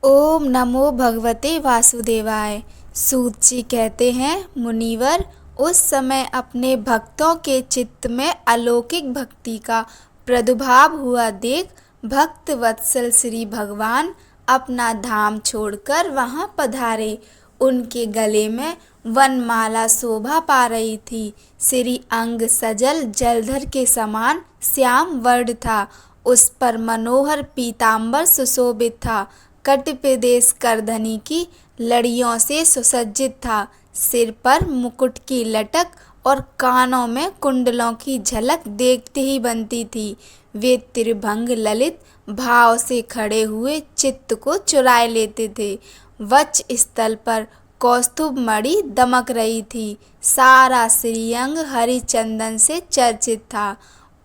ओम नमो भगवते वासुदेवाय। सूत जी कहते हैं, मुनिवर, उस समय अपने भक्तों के चित्त में अलौकिक भक्ति का प्रादुर्भाव हुआ देख भक्त वत्सल श्री भगवान अपना धाम छोड़कर वहां पधारे। उनके गले में वनमाला शोभा पा रही थी। श्री अंग सजल जलधर के समान श्याम वर्ण था। उस पर मनोहर पीतांबर सुशोभित था। कट प्रदेश करधनी की लड़ियों से सुसज्जित था। सिर पर मुकुट की लटक और कानों में कुंडलों की झलक देखते ही बनती थी। वे त्रिभंग ललित भाव से खड़े हुए चित्त को चुराए लेते थे। वक्ष स्थल पर कौस्तुभ मणि दमक रही थी। सारा श्रीअंग हरि चंदन से चर्चित था।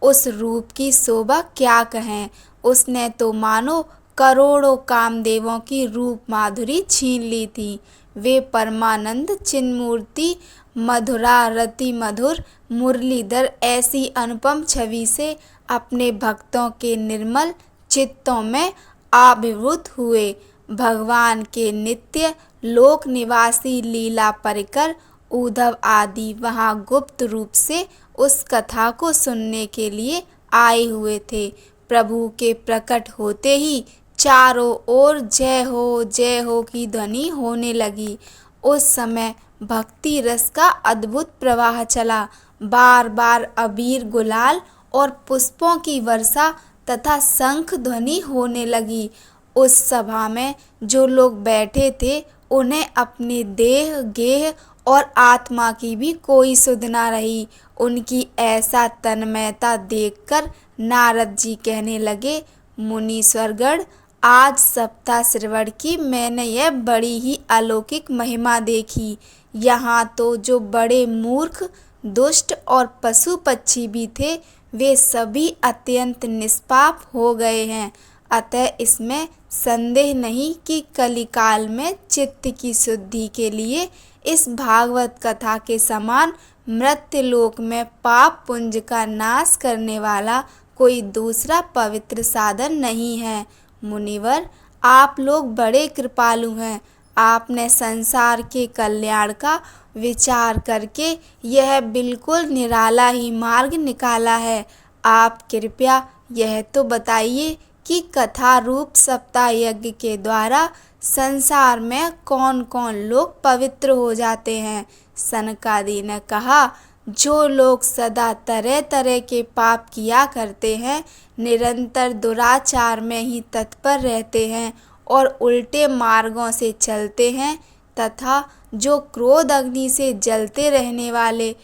उस रूप की शोभा क्या कहें। उसने तो मानो करोड़ों कामदेवों की रूप माधुरी छीन ली थी। वे परमानंद चिन्मूर्ति मधुरारति मधुर मुरलीधर ऐसी अनुपम छवि से अपने भक्तों के निर्मल चित्तों में आविर्भूत हुए। भगवान के नित्य लोक निवासी लीला परिकर उद्धव आदि वहां गुप्त रूप से उस कथा को सुनने के लिए आए हुए थे। प्रभु के प्रकट होते ही चारों ओर जय हो की ध्वनि होने लगी। उस समय भक्ति रस का अद्भुत प्रवाह चला। बार बार अबीर गुलाल और पुष्पों की वर्षा तथा शंख ध्वनि होने लगी। उस सभा में जो लोग बैठे थे उन्हें अपने देह गेह और आत्मा की भी कोई सुध न रही। उनकी ऐसा तन्मयता देखकर नारद जी कहने लगे, मुनीश्वरगण, आज सप्ताह श्रवण की मैंने यह बड़ी ही अलौकिक महिमा देखी। यहाँ तो जो बड़े मूर्ख दुष्ट और पशु पक्षी भी थे वे सभी अत्यंत निष्पाप हो गए हैं। अतः इसमें संदेह नहीं कि कलिकाल में चित्त की शुद्धि के लिए इस भागवत कथा के समान मृत्युलोक में पाप पुंज का नाश करने वाला कोई दूसरा पवित्र साधन नहीं है। मुनिवर, आप लोग बड़े कृपालु हैं। आपने संसार के कल्याण का विचार करके यह बिल्कुल निराला ही मार्ग निकाला है। आप कृपया यह तो बताइए कि कथा रूप सप्ताह यज्ञ के द्वारा संसार में कौन कौन लोग पवित्र हो जाते हैं। सनकादि ने कहा, जो लोग सदा तरह तरह के पाप किया करते हैं, निरंतर दुराचार में ही तत्पर रहते हैं और उल्टे मार्गों से चलते हैं, तथा जो क्रोध अग्नि से जलते रहने वाले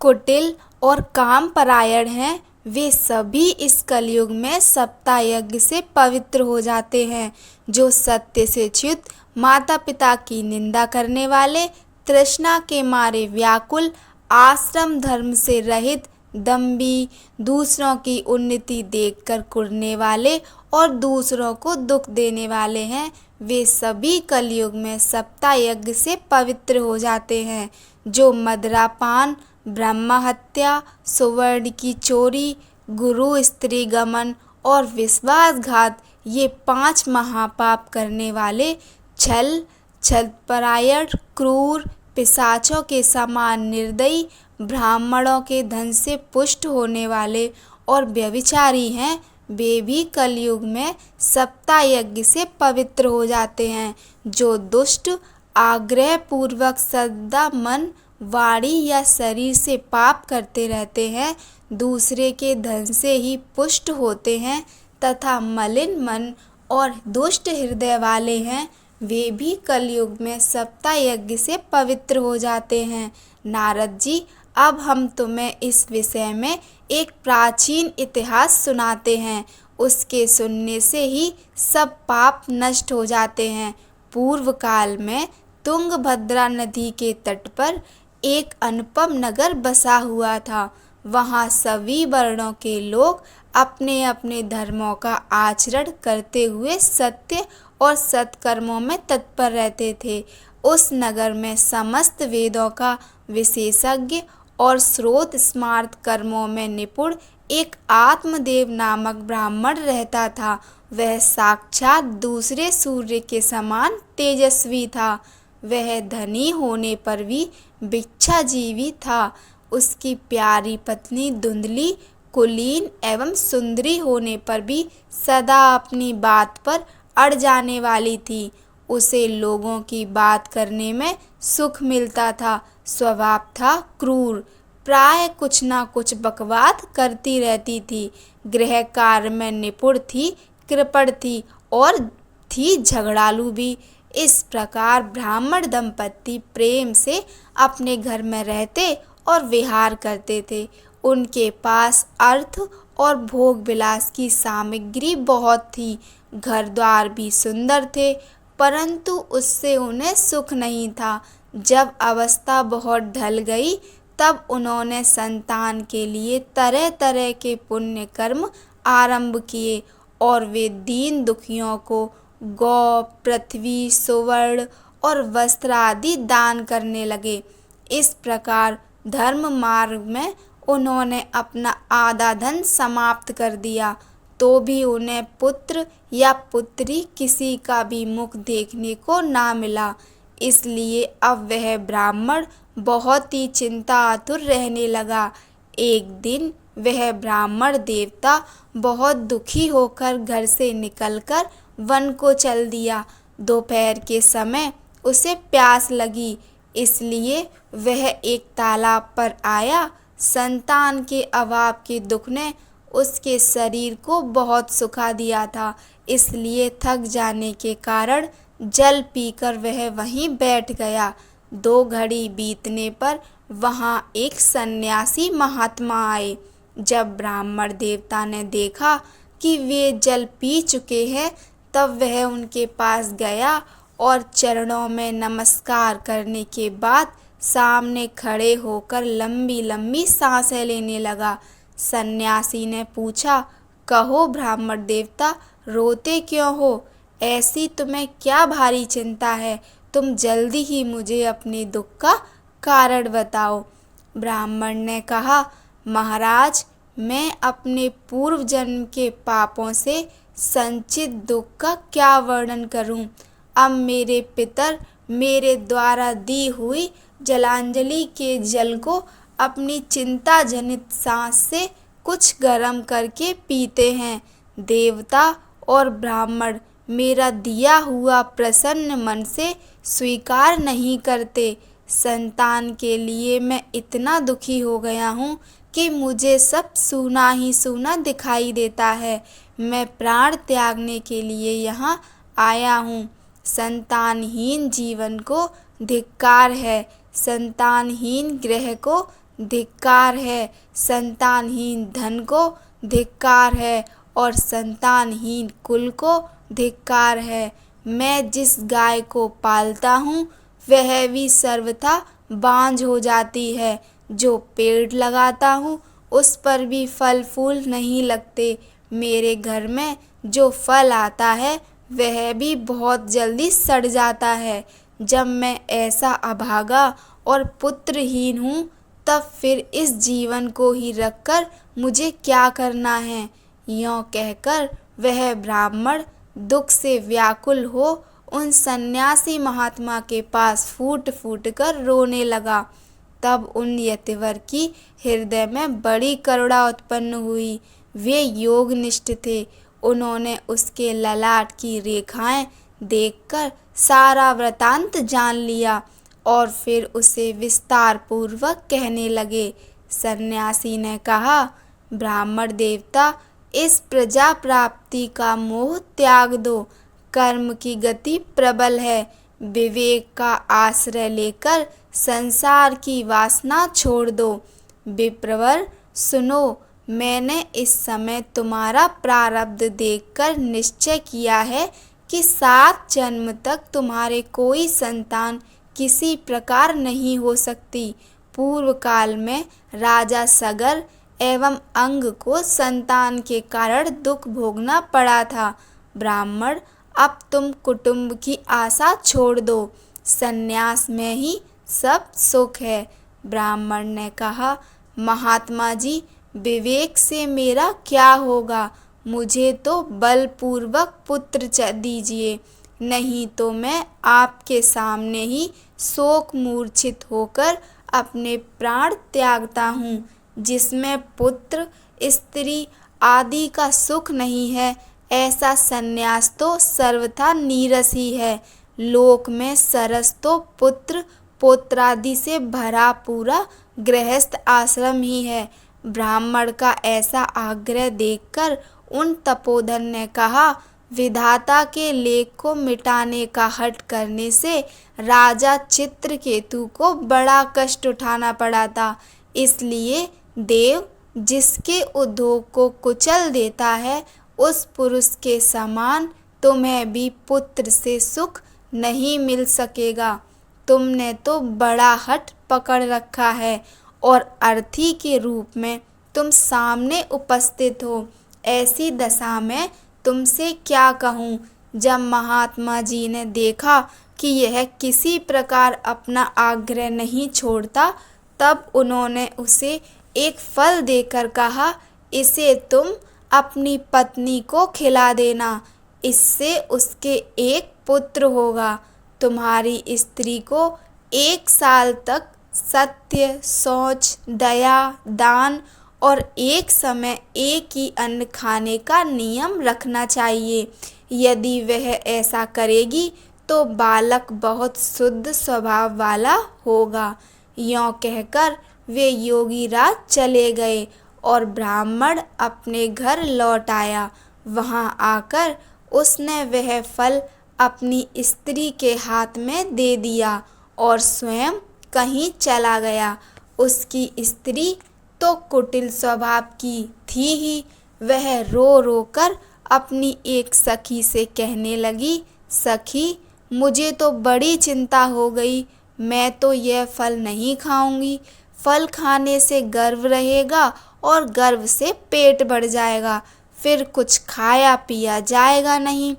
कुटिल और काम परायण हैं, वे सभी इस कलयुग में सप्ताह यज्ञ से पवित्र हो जाते हैं। जो सत्य से च्युत, माता पिता की निंदा करने वाले, तृष्णा के मारे व्याकुल, आश्रम धर्म से रहित, दंभी, दूसरों की उन्नति देखकर कुढ़ने वाले और दूसरों को दुख देने वाले हैं, वे सभी कलयुग में सप्ताह यज्ञ से पवित्र हो जाते हैं। जो मदिरापान, ब्रह्म हत्या, सुवर्ण की चोरी, गुरु स्त्री गमन और विश्वासघात, ये 5 महापाप करने वाले, छल छलपरायण, क्रूर, पिशाचों के समान निर्दयी, ब्राह्मणों के धन से पुष्ट होने वाले और व्यभिचारी हैं, वे भी कलयुग में सप्ताह यज्ञ से पवित्र हो जाते हैं। जो दुष्ट आग्रह पूर्वक सदा मन, वाणी या शरीर से पाप करते रहते हैं, दूसरे के धन से ही पुष्ट होते हैं तथा मलिन मन और दुष्ट हृदय वाले हैं, वे भी कलयुग में सप्ताह यज्ञ से पवित्र हो जाते हैं। नारद जी, अब हम तुम्हें इस विषय में एक प्राचीन इतिहास सुनाते हैं। उसके सुनने से ही सब पाप नष्ट हो जाते हैं। पूर्व काल में तुंगभद्रा नदी के तट पर एक अनुपम नगर बसा हुआ था। वहाँ सभी वर्णों के लोग अपने अपने धर्मों का आचरण करते हुए सत्य और सत्कर्मों में तत्पर रहते थे। उस नगर में समस्त वेदों का विशेषज्ञ और स्रोत स्मार्त कर्मों में निपुण एक आत्मदेव नामक ब्राह्मण रहता था। वह साक्षात दूसरे सूर्य के समान तेजस्वी था। वह धनी होने पर भी भिक्षाजीवी था। उसकी प्यारी पत्नी धुंधली, कुलीन एवं सुंदरी होने पर भी सदा अपनी बात पर अड़ जाने वाली थी। उसे लोगों की बात करने में सुख मिलता था। स्वभाव था क्रूर, प्राय कुछ ना कुछ बकवाद करती रहती थी। गृह कार्य में निपुण थी, कृपण थी और थी झगड़ालू भी। इस प्रकार ब्राह्मण दंपति प्रेम से अपने घर में रहते और विहार करते थे। उनके पास अर्थ और भोग विलास की सामग्री बहुत थी। घर द्वार भी सुंदर थे, परंतु उससे उन्हें सुख नहीं था। जब अवस्था बहुत ढल गई तब उन्होंने संतान के लिए तरह तरह के पुण्य कर्म आरंभ किए और वे दीन दुखियों को गौ, पृथ्वी, सुवर्ण और वस्त्र आदि दान करने लगे। इस प्रकार धर्म मार्ग में उन्होंने अपना आधा धन समाप्त कर दिया, तो भी उन्हें पुत्र या पुत्री किसी का भी मुख देखने को ना मिला। इसलिए अब वह ब्राह्मण बहुत ही चिंतातुर रहने लगा। एक दिन वह ब्राह्मण देवता बहुत दुखी होकर घर से निकलकर वन को चल दिया। दोपहर के समय उसे प्यास लगी, इसलिए वह एक तालाब पर आया। संतान के अभाव के दुख ने उसके शरीर को बहुत सुखा दिया था, इसलिए थक जाने के कारण जल पीकर वह वहीं बैठ गया। 2 घड़ी बीतने पर वहाँ एक सन्यासी महात्मा आए। जब ब्राह्मण देवता ने देखा कि वे जल पी चुके हैं, तब वह उनके पास गया और चरणों में नमस्कार करने के बाद सामने खड़े होकर लंबी लंबी सांसें लेने लगा। सन्यासी ने पूछा, कहो ब्राह्मण देवता, रोते क्यों हो? ऐसी तुम्हें क्या भारी चिंता है? तुम जल्दी ही मुझे अपने दुख का कारण बताओ। ब्राह्मण ने कहा, महाराज, मैं अपने पूर्व जन्म के पापों से संचित दुख का क्या वर्णन करूं। अब मेरे पितर मेरे द्वारा दी हुई जलांजलि के जल को अपनी चिंता जनित सांस से कुछ गर्म करके पीते हैं। देवता और ब्राह्मण मेरा दिया हुआ प्रसन्न मन से स्वीकार नहीं करते। संतान के लिए मैं इतना दुखी हो गया हूँ कि मुझे सब सूना ही सूना दिखाई देता है। मैं प्राण त्यागने के लिए यहाँ आया हूँ। संतानहीन जीवन को धिक्कार है, संतानहीन गृह को धिक्कार है, संतानहीन धन को धिक्कार है और संतानहीन कुल को धिक्कार है। मैं जिस गाय को पालता हूँ वह भी सर्वथा बांझ हो जाती है। जो पेड़ लगाता हूँ उस पर भी फल फूल नहीं लगते। मेरे घर में जो फल आता है वह भी बहुत जल्दी सड़ जाता है। जब मैं ऐसा अभागा और पुत्रहीन हूँ, तब फिर इस जीवन को ही रखकर मुझे क्या करना है। यों कहकर वह ब्राह्मण दुख से व्याकुल हो उन सन्यासी महात्मा के पास फूट फूट कर रोने लगा। तब उन यतिवर की हृदय में बड़ी करुणा उत्पन्न हुई। वे योगनिष्ठ थे। उन्होंने उसके ललाट की रेखाएं देखकर सारा वृतांत जान लिया और फिर उसे विस्तार पूर्वक कहने लगे। सन्यासी ने कहा, ब्राह्मण देवता, इस प्रजा प्राप्ति का मोह त्याग दो। कर्म की गति प्रबल है। विवेक का आश्रय लेकर संसार की वासना छोड़ दो। विप्रवर, सुनो, मैंने इस समय तुम्हारा प्रारब्ध देखकर निश्चय किया है कि 7 जन्म तक तुम्हारे कोई संतान किसी प्रकार नहीं हो सकती। पूर्व काल में राजा सगर एवं अंग को संतान के कारण दुख भोगना पड़ा था। ब्राह्मण, अब तुम कुटुंब की आशा छोड़ दो। संन्यास में ही सब सुख है। ब्राह्मण ने कहा, महात्मा जी, विवेक से मेरा क्या होगा, मुझे तो बलपूर्वक पुत्र दीजिए, नहीं तो मैं आपके सामने ही शोक मूर्छित होकर अपने प्राण त्यागता हूँ। जिसमें पुत्र स्त्री आदि का सुख नहीं है, ऐसा संन्यास तो सर्वथा नीरस ही है। लोक में सरस तो पुत्र पौत्रादि से भरा पूरा गृहस्थ आश्रम ही है। ब्राह्मण का ऐसा आग्रह देखकर उन तपोधन ने कहा, विधाता के लेख को मिटाने का हठ करने से राजा चित्रकेतु को बड़ा कष्ट उठाना पड़ा था। इसलिए देव जिसके उद्योग को कुचल देता है, उस पुरुष के समान तुम्हें भी पुत्र से सुख नहीं मिल सकेगा। तुमने तो बड़ा हठ पकड़ रखा है और अर्थी के रूप में तुम सामने उपस्थित हो। ऐसी दशा में तुमसे क्या कहूँ। जब महात्मा जी ने देखा कि यह किसी प्रकार अपना आग्रह नहीं छोड़ता, तब उन्होंने उसे एक फल देकर कहा, इसे तुम अपनी पत्नी को खिला देना, इससे उसके एक पुत्र होगा। तुम्हारी स्त्री को 1 साल तक सत्य, शौच, दया, दान और एक समय एक ही अन्न खाने का नियम रखना चाहिए। यदि वह ऐसा करेगी तो बालक बहुत शुद्ध स्वभाव वाला होगा। यों कहकर वे योगी राज चले गए और ब्राह्मण अपने घर लौट आया। वहाँ आकर उसने वह फल अपनी स्त्री के हाथ में दे दिया और स्वयं कहीं चला गया। उसकी स्त्री तो कुटिल स्वभाव की थी ही। वह रो रो कर अपनी एक सखी से कहने लगी, सखी, मुझे तो बड़ी चिंता हो गई। मैं तो यह फल नहीं खाऊंगी। फल खाने से गर्व रहेगा और गर्व से पेट बढ़ जाएगा, फिर कुछ खाया पिया जाएगा नहीं।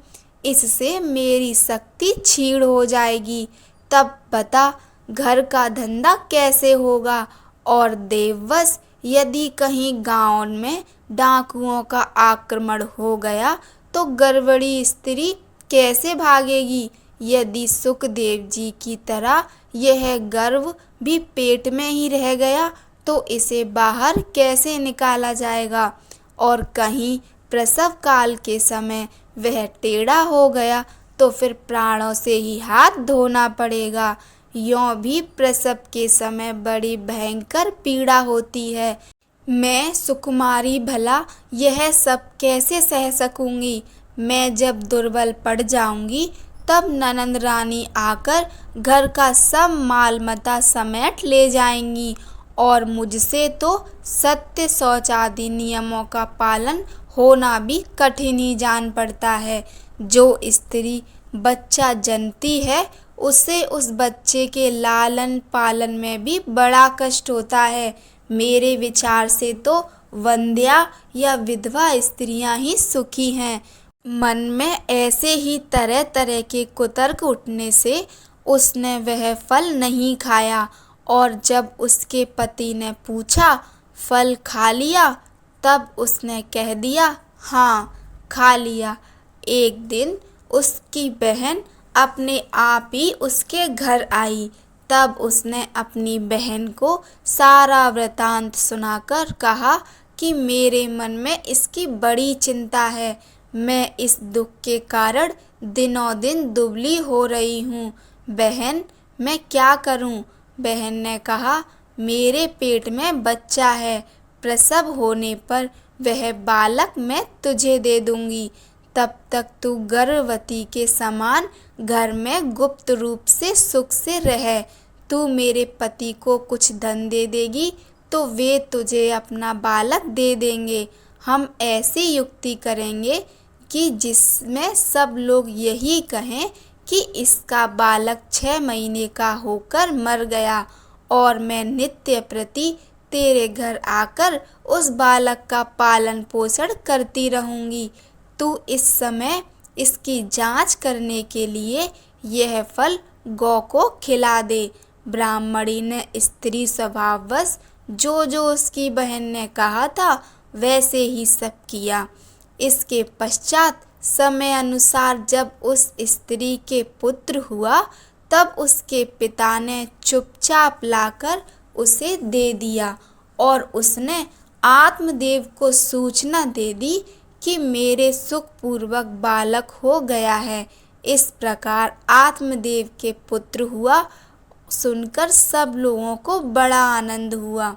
इससे मेरी शक्ति क्षीण हो जाएगी। तब बता, घर का धंधा कैसे होगा। और देववश यदि कहीं गाँव में डाकुओं का आक्रमण हो गया तो गर्भवती स्त्री कैसे भागेगी। यदि सुखदेव जी की तरह यह गर्भ भी पेट में ही रह गया तो इसे बाहर कैसे निकाला जाएगा। और कहीं प्रसव काल के समय वह टेढ़ा हो गया तो फिर प्राणों से ही हाथ धोना पड़ेगा। यों भी प्रसव के समय बड़ी भयंकर पीड़ा होती है। मैं सुकुमारी भला यह सब कैसे सह सकूंगी। मैं जब दुर्बल पड़ जाऊंगी तब ननंद रानी आकर घर का सब माल मता समेट ले जाएंगी और मुझसे तो सत्य शौच आदि नियमों का पालन होना भी कठिन ही जान पड़ता है। जो स्त्री बच्चा जनती है उसे उस बच्चे के लालन पालन में भी बड़ा कष्ट होता है। मेरे विचार से तो वंध्या या विधवा स्त्रियां ही सुखी हैं। मन में ऐसे ही तरह तरह के कुतर्क उठने से उसने वह फल नहीं खाया और जब उसके पति ने पूछा, फल खा लिया, तब उसने कह दिया, हाँ खा लिया। एक दिन उसकी बहन अपने आप ही उसके घर आई। तब उसने अपनी बहन को सारा वृतांत सुनाकर कहा कि मेरे मन में इसकी बड़ी चिंता है। मैं इस दुख के कारण दिनों दिन दुबली हो रही हूँ। बहन, मैं क्या करूँ। बहन ने कहा, मेरे पेट में बच्चा है, प्रसव होने पर वह बालक मैं तुझे दे दूंगी। तब तक तू गर्भवती के समान घर में गुप्त रूप से सुख से रह। तू मेरे पति को कुछ धन दे देगी तो वे तुझे अपना बालक दे देंगे। हम ऐसी युक्ति करेंगे कि जिसमें सब लोग यही कहें कि इसका बालक 6 महीने का होकर मर गया और मैं नित्य प्रति तेरे घर आकर उस बालक का पालन पोषण करती रहूंगी। तू इस समय इसकी जांच करने के लिए यह फल गौ को खिला दे। ब्राह्मणी ने स्त्री स्वभाववश जो जो उसकी बहन ने कहा था वैसे ही सब किया। इसके पश्चात समय अनुसार जब उस स्त्री के पुत्र हुआ तब उसके पिता ने चुपचाप लाकर उसे दे दिया और उसने आत्मदेव को सूचना दे दी कि मेरे सुखपूर्वक बालक हो गया है। इस प्रकार आत्मदेव के पुत्र हुआ सुनकर सब लोगों को बड़ा आनंद हुआ।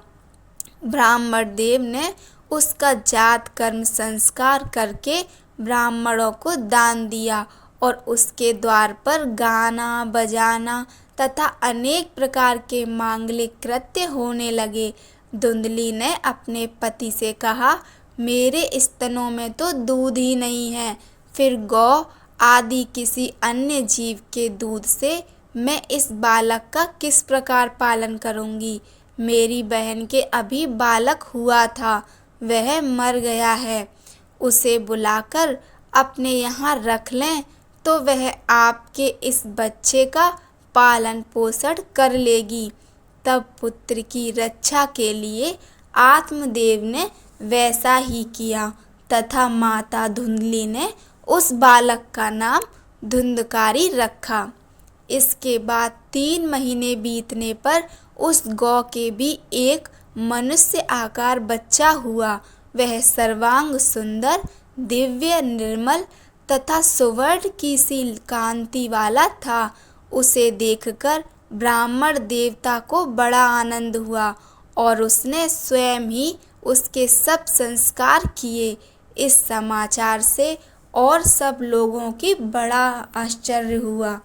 ब्राह्मण देव ने उसका जात कर्म संस्कार करके ब्राह्मणों को दान दिया और उसके द्वार पर गाना बजाना तथा अनेक प्रकार के मांगलिक कृत्य होने लगे। धुंधली ने अपने पति से कहा, मेरे स्तनों में तो दूध ही नहीं है, फिर गौ आदि किसी अन्य जीव के दूध से मैं इस बालक का किस प्रकार पालन करूंगी। मेरी बहन के अभी बालक हुआ था, वह मर गया है। उसे बुलाकर अपने यहाँ रख लें तो वह आपके इस बच्चे का पालन पोषण कर लेगी। तब पुत्र की रक्षा के लिए आत्मदेव ने वैसा ही किया तथा माता धुंधली ने उस बालक का नाम धुंधकारी रखा। इसके बाद 3 महीने बीतने पर उस गौ के भी एक मनुष्य आकार बच्चा हुआ। वह सर्वांग सुंदर, दिव्य, निर्मल तथा सुवर्ण की सी कांति वाला था। उसे देखकर ब्राह्मण देवता को बड़ा आनंद हुआ और उसने स्वयं ही उसके सब संस्कार किए। इस समाचार से और सब लोगों की बड़ा आश्चर्य हुआ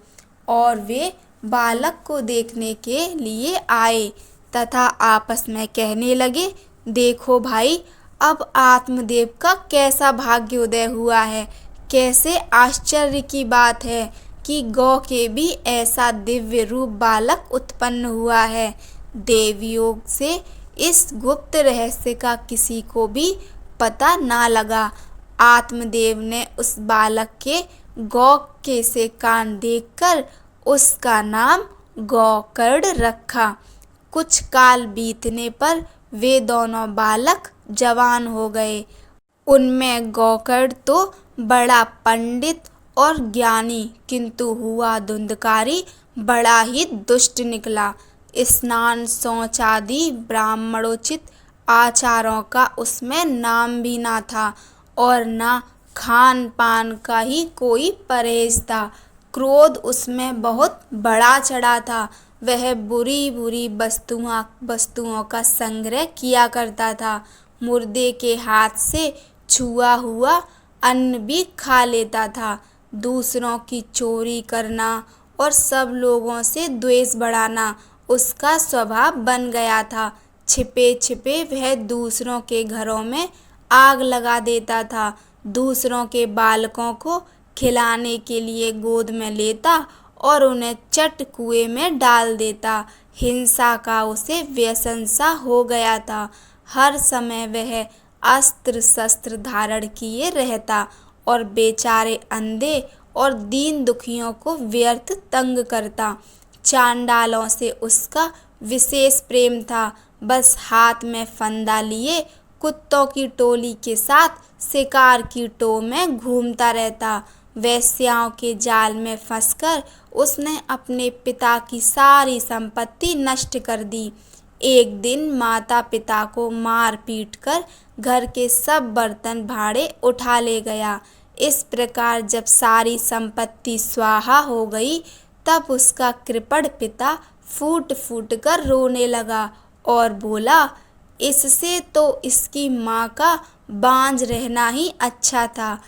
और वे बालक को देखने के लिए आए तथा आपस में कहने लगे, देखो भाई, अब आत्मदेव का कैसा भाग्योदय हुआ है। कैसे आश्चर्य की बात है कि गौ के भी ऐसा दिव्य रूप बालक उत्पन्न हुआ है। देवयोग से इस गुप्त रहस्य का किसी को भी पता ना लगा। आत्मदेव ने उस बालक के गौ के से कान देखकर उसका नाम गौकर्ण रखा। कुछ काल बीतने पर वे दोनों बालक जवान हो गए। उनमें गौकर्ण तो बड़ा पंडित और ज्ञानी, किंतु हुआ धुंधकारी बड़ा ही दुष्ट निकला। स्नान शौच आदि ब्राह्मणोचित आचारों का उसमें नाम भी ना था और ना खान पान का ही कोई परहेज था। क्रोध उसमें बहुत बड़ा चढ़ा था। वह बुरी बुरी वस्तुओं का संग्रह किया करता था। मुर्दे के हाथ से छुआ हुआ अन्न भी खा लेता था। दूसरों की चोरी करना और सब लोगों से द्वेष बढ़ाना उसका स्वभाव बन गया था। छिपे छिपे वह दूसरों के घरों में आग लगा देता था। दूसरों के बालकों को खिलाने के लिए गोद में लेता और उन्हें चट कुएं में डाल देता। हिंसा का उसे व्यसन सा हो गया था। हर समय वह अस्त्र शस्त्र धारण किए रहता और बेचारे अंधे और दीन दुखियों को व्यर्थ तंग करता। चांडालों से उसका विशेष प्रेम था। बस हाथ में फंदा लिए कुत्तों की टोली के साथ शिकार की टोह में घूमता रहता। वेश्याओं के जाल में फंसकर उसने अपने पिता की सारी संपत्ति नष्ट कर दी। एक दिन माता पिता को मार पीट कर घर के सब बर्तन भाड़े उठा ले गया। इस प्रकार जब सारी संपत्ति स्वाहा हो गई तब उसका कृपण पिता फूट फूट कर रोने लगा और बोला, इससे तो इसकी माँ का बांझ रहना ही अच्छा था।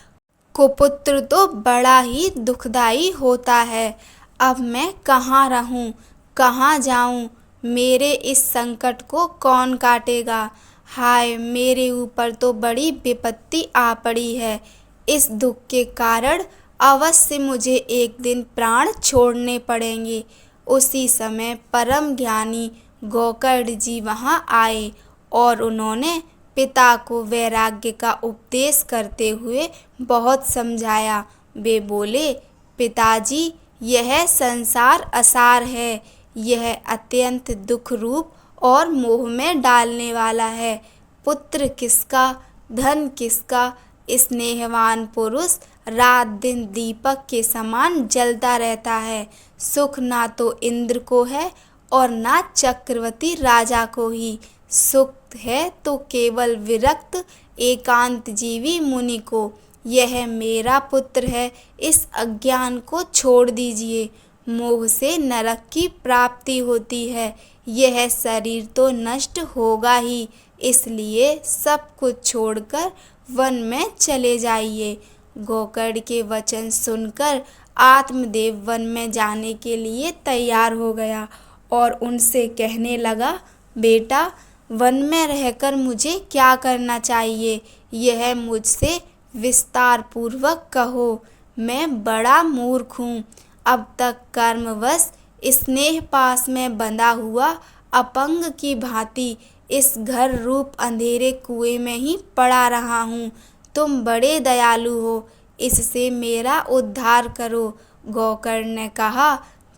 कुपुत्र तो बड़ा ही दुखदाई होता है। अब मैं कहाँ रहूं, कहाँ जाऊं? मेरे इस संकट को कौन काटेगा? हाय, मेरे ऊपर तो बड़ी विपत्ति आ पड़ी है। इस दुख के कारण अवश्य मुझे एक दिन प्राण छोड़ने पड़ेंगे। उसी समय परम ज्ञानी गोकर्ण जी वहाँ आए और उन्होंने पिता को वैराग्य का उपदेश करते हुए बहुत समझाया। वे बोले, पिताजी, यह संसार असार है, यह अत्यंत दुख रूप और मोह में डालने वाला है। पुत्र किसका, धन किसका, स्नेहवान पुरुष रात दिन दीपक के समान जलता रहता है। सुख ना तो इंद्र को है और ना चक्रवर्ती राजा को ही, सुख है तो केवल विरक्त एकांत जीवी मुनि को। यह मेरा पुत्र है, इस अज्ञान को छोड़ दीजिए। मोह से नरक की प्राप्ति होती है। यह शरीर तो नष्ट होगा ही, इसलिए सब कुछ छोड़कर वन में चले जाइए। गोकर्ण के वचन सुनकर आत्मदेव वन में जाने के लिए तैयार हो गया और उनसे कहने लगा, बेटा, वन में रहकर मुझे क्या करना चाहिए, यह मुझसे विस्तार पूर्वक कहो। मैं बड़ा मूर्ख हूँ। अब तक कर्मवश स्नेह पास में बंधा हुआ अपंग की भांति इस घर रूप अंधेरे कुएं में ही पड़ा रहा हूँ। तुम बड़े दयालु हो, इससे मेरा उद्धार करो। गोकर्ण ने कहा,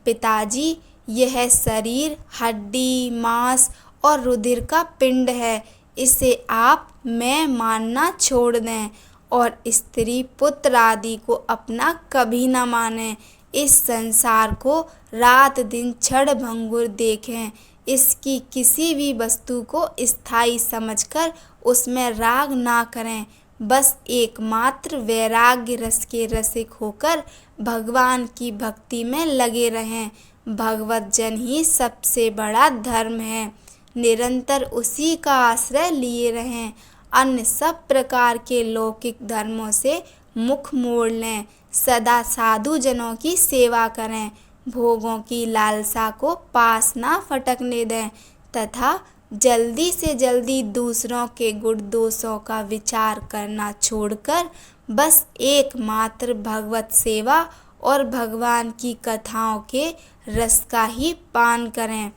पिताजी, यह शरीर हड्डी, मांस और रुधिर का पिंड है। इसे आप मैं मानना छोड़ दें और स्त्री पुत्र आदि को अपना कभी न मानें। इस संसार को रात दिन क्षण भंगुर देखें। इसकी किसी भी वस्तु को स्थायी समझकर उसमें राग ना करें। बस एकमात्र वैराग्य रस के रसिक होकर भगवान की भक्ति में लगे रहें। भगवत जन ही सबसे बड़ा धर्म है। निरंतर उसी का आश्रय लिए रहें। अन्य सब प्रकार के लौकिक धर्मों से मुख मोड़ लें। सदा साधु जनों की सेवा करें। भोगों की लालसा को पास ना फटकने दें तथा जल्दी से जल्दी दूसरों के गुण दोषों का विचार करना छोड़कर बस एकमात्र भगवत सेवा और भगवान की कथाओं के रस का ही पान करें।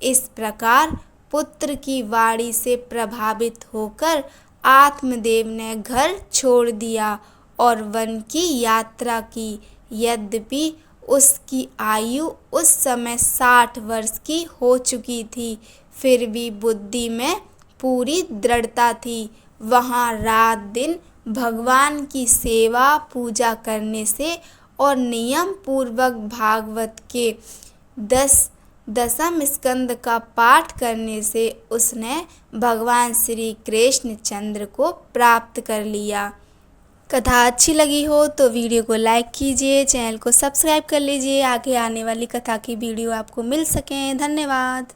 इस प्रकार पुत्र की वाणी से प्रभावित होकर आत्मदेव ने घर छोड़ दिया और वन की यात्रा की। यद्यपि उसकी आयु उस समय 60 वर्ष की हो चुकी थी, फिर भी बुद्धि में पूरी दृढ़ता थी। वहाँ रात दिन भगवान की सेवा पूजा करने से और नियम पूर्वक भागवत के दसम स्कंद का पाठ करने से उसने भगवान श्री कृष्ण चंद्र को प्राप्त कर लिया। कथा अच्छी लगी हो तो वीडियो को लाइक कीजिए, चैनल को सब्सक्राइब कर लीजिए, आगे आने वाली कथा की वीडियो आपको मिल सकें। धन्यवाद।